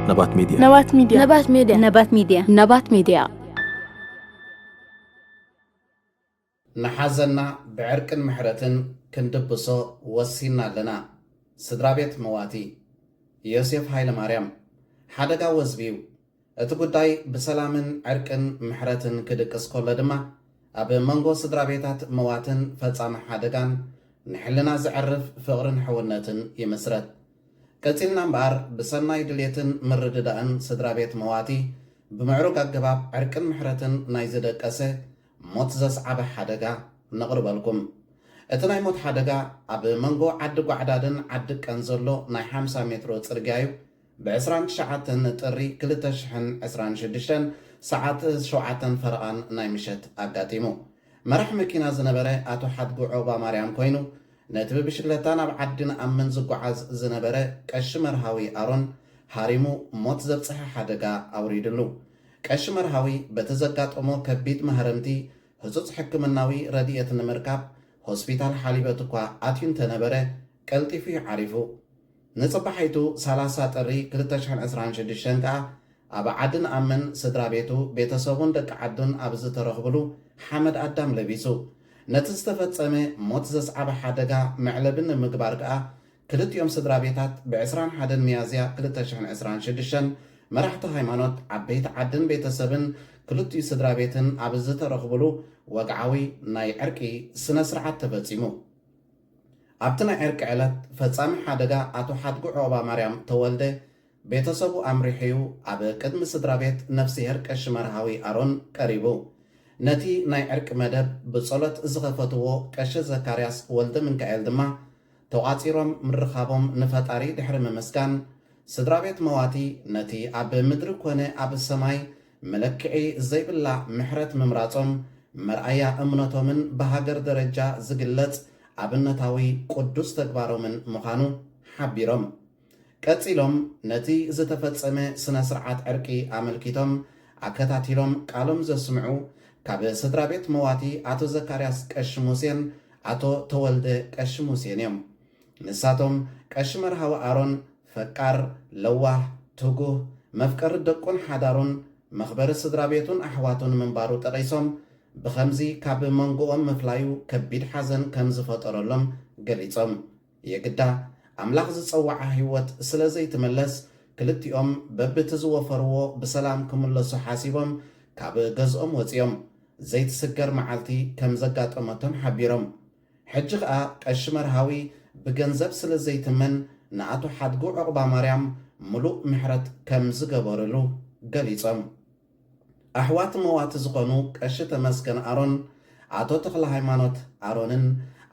نبات ميديا. نبات ميديا. نبات ميديا. نبات ميديا. نبات ميديا. نحزنا بعرق محرتن كندبسو وسينا لنا سدرابيت مواتي يوسف هايل مريم حدقا وزبيو اتقوداي بسلامن عرقن محرتن كدقس كل دما اب منغو سدرابيتات مواتن فتصام حدقان نحلنا زعرف فقرن حونتن يمسرت كتلنا مبار بسناي دليتن مرددان سدرابيت مواتي بمعروق اقباب عرقن محرتن نايزدك اسه موت زصعب حدقا نقرب لكم اتناي موت حدقا اب منغو عدق وعدادن عدق انزلو ناي 50 مترو ترقايو بعسران شعاتن تري كلتشحن عسران شدشن ساعات شوعاتن فرقان ناي مشت اقاتيمو مرح مكينا زنبره اتو حدقو عوبا مريم كوينو نتبه بشكلتان اب عدن امن زقعاز زنبره قش مرهاوي ارون هاريمو موت زبصح حدقا اوريدلو قش مرهاوي بتزقات امو كبيت مهرمتي هزوز حكمناوي رديئة نمركاب هوسبيتال حاليبتكوا اتيون تنبره قلتي في عريفو نصبحيتو 30 طري 2016 كا اب عدن امن سدرابيتو بيتسبون دق عدن ابز ترخبلو حمد ادم لبيسو نتستفصمه موت زصعب حدقا معلبن مغبار كا كلت يوم سدرابيتات ب21 ميازيا 2016 مرحت هايمانوت عبيت عدن بيتسبن كلتي سدرابيتن ابز ترخبلو وقعوي ناي عرقي سنه سرعت تفصيمو ابتنا عرق علت فصام حدقا اتو حدقو عوبا مريم تولده بيتسبو امريحيو اب قدم سدرابيت نفسي هرقش مرهاوي ارون قريبو نتي ناي عرق مدب بصلت زغفتو قش زكارياس ولد من كعيل دما توقاصيروم مرخابوم نفطاري دحر ممسكان سدرابيت مواتي نتي اب مدر كونه اب السماي ملكعي زيبلا محرت ممراصوم مرأيا امنتومن بهاجر درجة زغلت ابنتاوي قدوس تግባሮምን مخانو حبيروم قصيلوم نتي زتفصمه سنا سرعات عرقي عملكيتوم اكتاتيلوم قالوم زسمعو كاب سدرابيت مواتي اتو زكارياس قشموسين اتو تولده قشموسينيوم نساتوم قشمرهاو ارون فقار لواه تغو مفكر دقون حدارون مخبر سدرابيتون احواتون منبارو طريسوم بخمزي كاب منغوم مفلايو كبيد حزن كم زفطرلهم غليصم يقدا املاح زصوع هيوت سلازي تملس كلتيوم ببت زوفرو بسلام كملسو حاسبهم كاب غزኦም وصيوم زيت سكر معالتي كم زغاطمتهم حبيرم حجقا قشمرهاوي بگنزب سلازي تمن ناتو حدقو عقبا مريم ملوء محرت كم زغبرلو غليصم احوات موات زقونو قش تمسكن ارون اتو تخل هايمانوت ارونن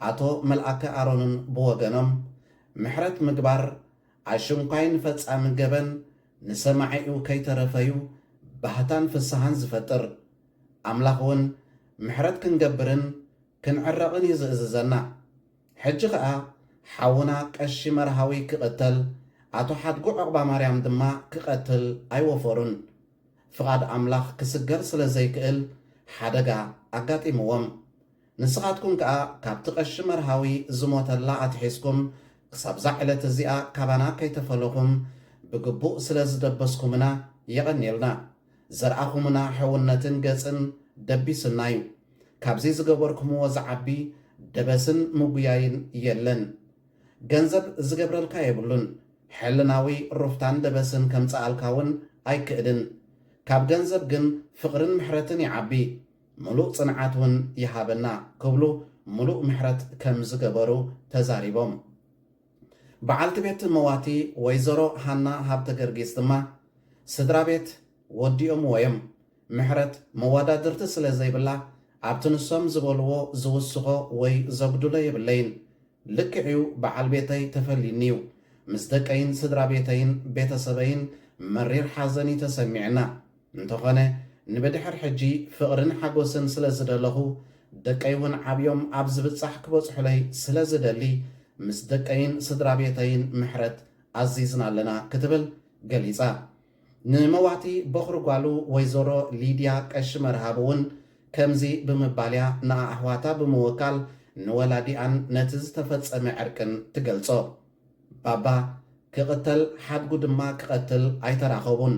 اتو ملأك ارونن بوغنم محرت مغبار عشنقاين فصام جبن نسمعيو كيترفيو بحتان فسحان زفطر املاخون محرت كنجبرن كنعرقن يزززنا حجقا حاونا قش مرهاوي كقتل اتو حدقو عقبا مريم دما كقتل ايوفرون فقاد املاخ كسجر سلازيكل حدقا اقاطيموم نسخاتكم كا كابتقش مرهاوي زموتلا اتحسكم كساب زعلت زيا كابانا كيتفلوكم بقبوء سلازدبسكمنا يغنيلنا زرعكمنا حونتن قصن دبي سنايو كابزي زغبركم وزعبي دبسن مبياين يلن ገንዘብ ዝገብረልካ የብሉን ሕልናዊ ሩፍታን ደበስን ከምጻአልካውን ኣይክእድን ካብ ገንዘብ ግን ፍቅርን ምሕረትን ይዓቢ ሙሉእ ጽንዓትን ይሃበና ክብሉ ሙሉእ ምሕረት ከም ዝገበሩ ተዛሪቦም በዓልቲ ቤት መዋቲ ወይዘሮ ሃና ሃብተ ገርጊስ ድማ ስድራ ቤት ወዲኦም ወዮም ምሕረት መዋዳድርቲ ስለ ዘይብላ ኣብቲ ንሶም ዝበልዎ ዝውስኾ ወይ ዘጉድሎ የብለይን ልክዕዩ በዓል ቤተይ ተፈሊኒዩ ምስ ደቀይን ስድራ ቤተይን ቤተሰበይን መሪር ሓዘኒ ተሰሚዕና እንተኾነ ንበድሕር ሕጂ ፍቕርን ሓጎስን ስለ ዝደለኹ ደቀይውን ዓብዮም ኣብ ዝብጻሕ ክበጽሑለይ ስለ ዝደሊ ምስ ደቀይን ስድራ ቤተይን ምሕረት ኣዚዝና ኣለና ክትብል ገሊጻ ንመዋቲ በኽሪ ጓሉ ወይዘሮ ሊድያ ቀሺ መርሃብ እውን ከምዚ ብምባልያ ንኣሕዋታ ብምውካል ንወላዲኣን ነቲ ዝተፈጸመ ዕርቅን ትገልጾ ባባ ክቕተል ሓድጉ ድማ ክቐትል ኣይተራኸቡን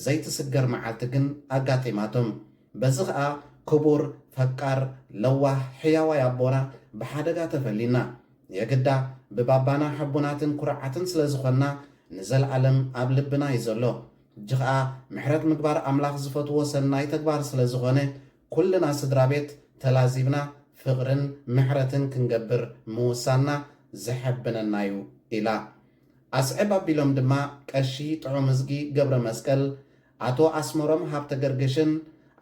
ዘይትስገር መዓልቲ ግን ኣጋጢማቶም በዚ ኸዓ ክቡር ፈቃር ለዋህ ሕያዋይ ኣቦና ብሓደጋ ተፈሊና የግዳ ብባባና ሕቡናትን ኩርዓትን ስለ ዝኾንና ንዘለዓለም ኣብ ልብና እዩ ዘሎ እጂ ኸዓ ምሕረት ምግባር ኣምላኽ ዝፈትዎ ሰናይ ተግባር ስለ ዝኾነ ኩልና ስድራ ቤት ተላዚብና ፍቕርን ምሕረትን ክንገብር ምውሳና ዝሕብነና እዩ ኢላ ኣስዕብ ኣቢሎም ድማ ቀሺ ጥዑም ህዝጊ ገብረ መስቀል ኣቶ ኣስመሮም ሃብተ ገርግሽን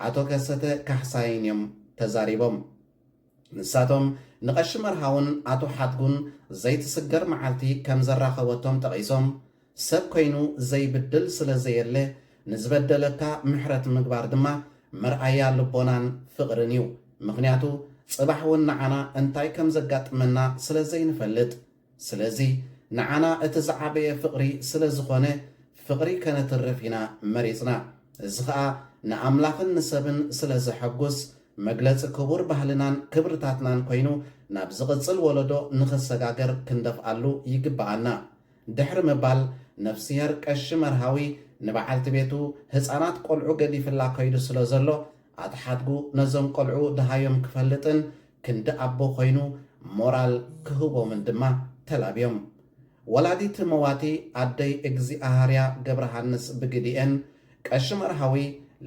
ኣቶ ከሰተ ካሕሳይን እዮም ተዛሪቦም ንሳቶም ንቐሺ መርሃውን ኣቶ ሓድጉን ዘይትስገር መዓልቲ ከም ዘራኸበቶም ጠቒሶም ሰብ ኮይኑ ዘይብድል ስለ ዘየለ ንዝበደለካ ምሕረት ምግባር ድማ መርኣያ ልቦናን ፍቕርን እዩ ምኽንያቱ ጽባሕ እውን ንዓና እንታይ ከም ዘጋጥመና ስለ ዘይንፈልጥ ስለዚ ንዓና እቲ ዝዓበየ ፍቕሪ ስለ ዝኾነ ፍቕሪ ከነትርፍ ኢና መሪፅና እዚ ኸዓ ንኣምላኽን ንሰብን ስለ ዘሐጉስ መግለፂ ክቡር ባህልናን ክብርታትናን ኮይኑ ናብ ዝቕጽል ወለዶ ንኽሰጋገር ክንደፍኣሉ ይግብኣና ድሕሪ ምባል ነፍስሄር ቀሺ መርሃዊ ንበዓልቲ ቤቱ ህፃናት ቆልዑ ገዲፍላ ከይዱ ስለ ዘሎ ኣተሓድጉ ነዞም ቆልዑ ድሃዮም ክፈልጥን ክንዲ ኣቦ ኮይኑ ሞራል ክህቦምን ድማ ተላብዮም ወላዲት መዋቲ ኣደይ እግዚኣብሃርያ ገብረሃንስ ብግዲአን ቀሺ መርሃዊ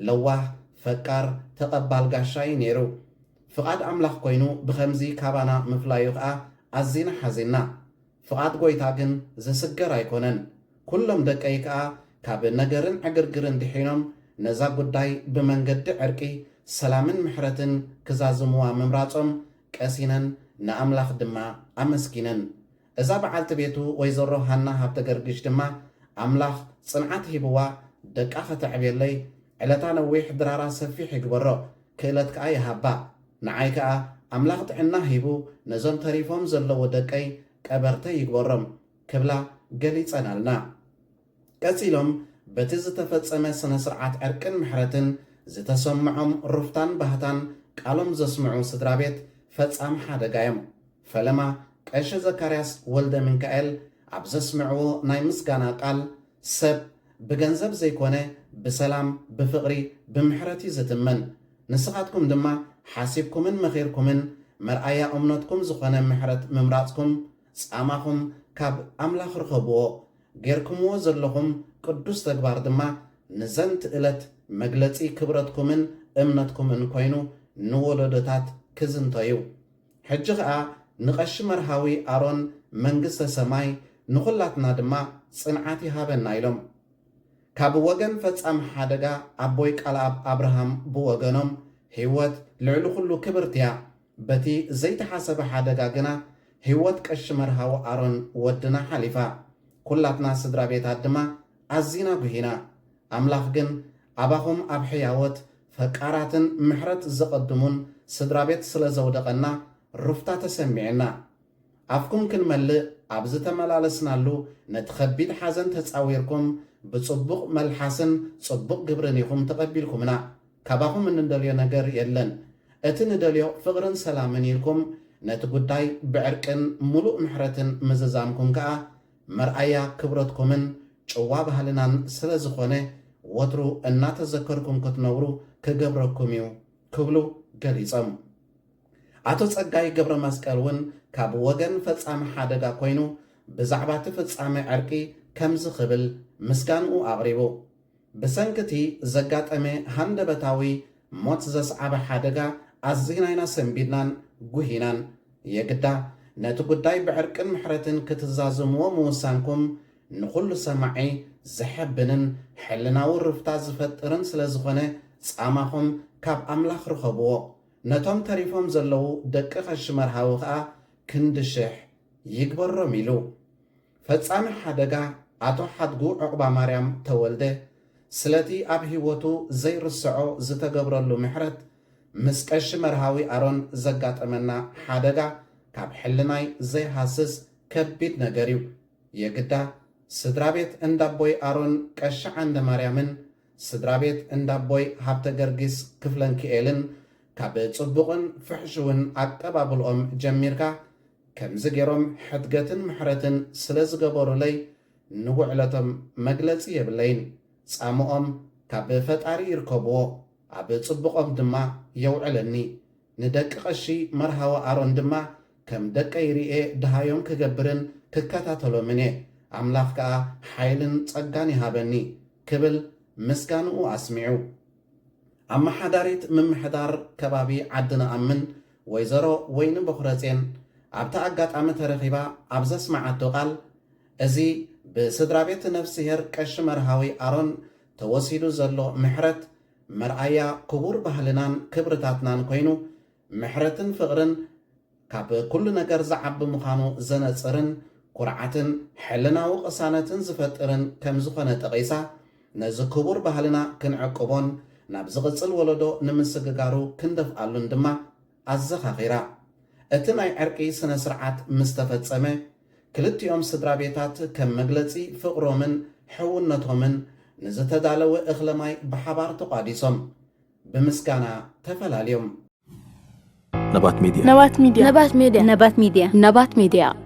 ለዋህ ፈቃር ተቐባል ጋሻይ ነይሩ ፍቓድ ኣምላኽ ኮይኑ ብኸምዚ ካባና ምፍላዩ ኸዓ ኣዚና ሓዚና ፍቓድ ጎይታ ግን ዘስገር ኣይኮነን ኩሎም ደቀይ ከዓ ካብ ነገርን ዕግርግርን ድሒኖም ነዛ ጉዳይ ብመንገዲ ዕርቂ ሰላምን ምሕረትን ክዛዝምዋ ምምራጾም ቀሲነን ንኣምላኽ ድማ ኣመስኪነን እዛ በዓልቲ ቤቱ ወይዘሮ ሃና ሃብተ ገርግሽ ድማ ኣምላኽ ጽንዓት ሂብዋ ደቃ ኸተዕብየለይ ዕለታ ነዊሕ ድራራ ሰፊሕ ይግበሮ ክእለት ከዓ ይሃባ ንዓይ ከዓ ኣምላኽ ጥዕና ሂቡ ነዞም ተሪፎም ዘለዎ ደቀይ ቀበርተ ይግበሮም ክብላ ገሊጸናልና ቀጺሎም በቲ ዝተፈጸመ ስነ ስርዓት ዕርቅን ምሕረትን ዝተሰምዖም ሩፍታን ባህታን ቃሎም ዘስምዑ ስድራ ቤት ፈጻም ሓደጋ እዮም ፈለማ ቀሺ ዘካርያስ ወልደ ሚካኤል ኣብ ዘስምዕዎ ናይ ምስጋና ቃል ሰብ ብገንዘብ ዘይኮነ ብሰላም ብፍቕሪ ብምሕረት እዩ ዝትመን ንስኻትኩም ድማ ሓሲብኩምን መኺርኩምን መርኣያ እምነትኩም ዝኾነ ምሕረት ምምራፅኩም ጻማኹም ካብ ኣምላኽ ርኸብዎ ጌርኩምዎ ዘለኹም ቅዱስ ተግባር ድማ ንዘንቲ ዕለት መግለጺ ክብረትኩምን እምነትኩምን ኮይኑ ንወለዶታት ክዝንተዩ ሕጂ ኸዓ ንቐሺ መርሃዊ ኣሮን መንግሥተ ሰማይ ንኹላትና ድማ ጽንዓት ይሃበና ኢሎም ካብ ወገን ፈጻም ሓደጋ ኣቦይ ቃልኣብ ኣብርሃም ብወገኖም ሕይወት ልዕሊ ኩሉ ክብርቲ እያ በቲ ዘይተሓሰበ ሓደጋ ግና ሕይወት ቀሺ መርሃዊ ኣሮን ወድና ሓሊፋ ኩላትና ስድራ ቤታት ድማ ኣዚና ጉሂና ኣምላኽ ግን ኣባኹም ኣብ ሕያወት ፈቃራትን ምሕረት ዘቐድሙን ስድራ ቤት ስለ ዘውደቐና ሩፍታ ተሰሚዕና ኣፍኩም ክንመልእ ኣብ ዝተመላለስናሉ ነቲ ኸቢድ ሓዘን ተጻዊርኩም ብጽቡቕ መልሓስን ጽቡቕ ግብርን ኢኹም ተቐቢልኩምና ካባኹም እንደልዮ ነገር የለን እቲ ንደልዮ ፍቕርን ሰላምን ኢልኩም ነቲ ጉዳይ ብዕርቅን ሙሉእ ምሕረትን ምዝዛምኩም ከዓ መርኣያ ክብረትኩምን ጭዋ ባህልናን ስለ ዝኾነ ወትሩ እናተዘከርኩም ክትነብሩ ክገብረኩም እዩ ክብሉ ገሊጾም ኣቶ ጸጋይ ገብረ መስቀል እውን ካብ ወገን ፈጻሚ ሓደጋ ኮይኑ ብዛዕባ እቲ ፍጻሜ ዕርቂ ከምዚ ክብል ምስጋንኡ ኣቕሪቡ ብሰንኪቲ ዘጋጠመ ሃንደበታዊ ሞት ዘስዓበ ሓደጋ ኣዚናይና ሰንቢድናን ጉሂናን የግዳ ነቲ ጉዳይ ብዕርቅን ምሕረትን ክትዛዝምዎ ምውሳንኩም ንኹሉ ሰማዒ ዝሕብንን ሕልናዊ ርፍታ ዝፈጥርን ስለ ዝኾነ ጻማኹም ካብ ኣምላኽ ርኸብዎ ነቶም ተሪፎም ዘለዉ ደቂ ቐሺ መርሃዊ ኸዓ ክንድሽሕ ይግበሮም ኢሉ ፈጻሚ ሓደጋ ኣቶ ሓድጉ ዕቑባ ማርያም ተወልደ ስለቲ ኣብ ህይወቱ ዘይርስዖ ዝተገብረሉ ምሕረት ምስ ቀሺ መርሃዊ ኣሮን ዘጋጠመና ሓደጋ ካብ ሕልናይ ዘይሃስስ ከቢድ ነገር እዩ የግዳ ስድራ ቤት እንዳቦይ ኣሮን ቀሺ ዓንደ ማርያምን ስድራ ቤት እንዳቦይ ሃብተ ገርጊስ ክፍለንክኤልን ካብ ጽቡቕን ፍሕሽውን ኣቀባብልኦም ጀሚርካ ከምዚ ገይሮም ሕትገትን ምሕረትን ስለ ዝገበሩለይ ንውዕለቶም መግለጺ የብለይን ጻምኦም ካብ ፈጣሪ ይርከብዎ ኣብ ጽቡቖም ድማ የውዕለኒ ንደቂ ቐሺ መርሃዊ ኣሮን ድማ ከም ደቀ ይርኤ ድሃዮም ክገብርን ክከታተሎምን እየ ኣምላኽ ከዓ ሓይልን ጸጋን ይሃበኒ ክብል ምስጋንኡ ኣስሚዑ ኣመሓዳሪት ምምሕዳር ከባቢ ዓድና ኣምን ወይዘሮ ወይኒ በኹረፄን ኣብታ ኣጋጣሚ ተረኺባ ኣብ ዘስማዓቶ ቃል እዚ ብስድራ ቤት ነፍስሄር ቀሺ መርሃዊ ኣሮን ተወሲዱ ዘሎ ምሕረት መርኣያ ክቡር ባህልናን ክብርታትናን ኮይኑ ምሕረትን ፍቕርን ካብ ኩሉ ነገር ዝዓቢ ምዃኑ ዘነጽርን ኩርዓትን ሕልናዊ ቅሳነትን ዝፈጥርን ከም ዝኾነ ጠቒሳ ነዚ ክቡር ባህልና ክንዕቅቦን ናብ ዝቕጽል ወለዶ ንምስግጋሩ ክንደፍኣሉን ድማ ኣዘኻኺራ እቲ ናይ ዕርቂ ስነ ስርዓት ምስ ተፈጸመ ክልቲኦም ስድራ ቤታት ከም መግለጺ ፍቕሮምን ሕውነቶምን ንዝተዳለወ እኽለማይ ብሓባር ተቋዲሶም ብምስጋና ተፈላልዮም نبات ميديا